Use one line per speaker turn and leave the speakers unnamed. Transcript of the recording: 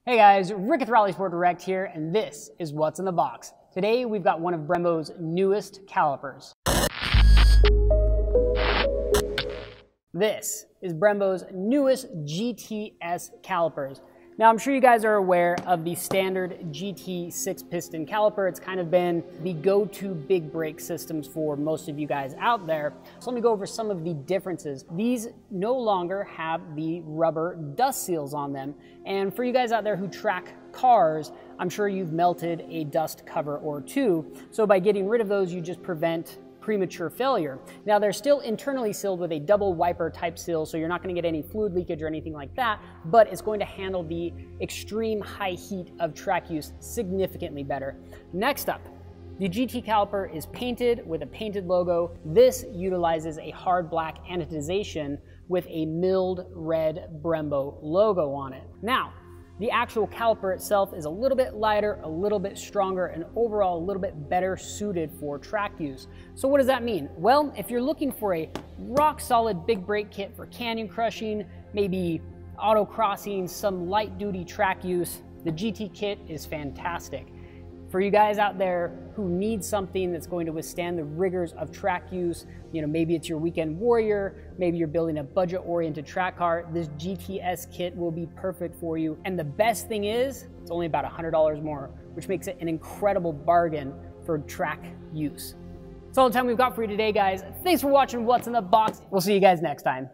Hey guys, Rick with RallySport Direct here, and this is What's in the Box. Today we've got one of Brembo's newest calipers. This is Brembo's newest GT-S calipers. Now I'm sure you guys are aware of the standard GT 6-piston caliper. It's kind of been the go-to big brake systems for most of you guys out there. So let me go over some of the differences. These no longer have the rubber dust seals on them. And for you guys out there who track cars, I'm sure you've melted a dust cover or two. So by getting rid of those, you just prevent premature failure. Now they're still internally sealed with a double wiper type seal, so you're not going to get any fluid leakage or anything like that, but it's going to handle the extreme high heat of track use significantly better. Next up, the GT caliper is painted with a painted logo. This utilizes a hard black anodization with a milled red Brembo logo on it. Now, the actual caliper itself is a little bit lighter, a little bit stronger, and overall a little bit better suited for track use. So what does that mean? Well, if you're looking for a rock solid big brake kit for canyon crushing, maybe autocrossing, some light duty track use, the GT kit is fantastic. For you guys out there who need something that's going to withstand the rigors of track use, maybe it's your weekend warrior, maybe you're building a budget-oriented track car, this GT-S kit will be perfect for you. And the best thing is, it's only about $100 more, which makes it an incredible bargain for track use. That's all the time we've got for you today, guys. Thanks for watching What's in the Box. We'll see you guys next time.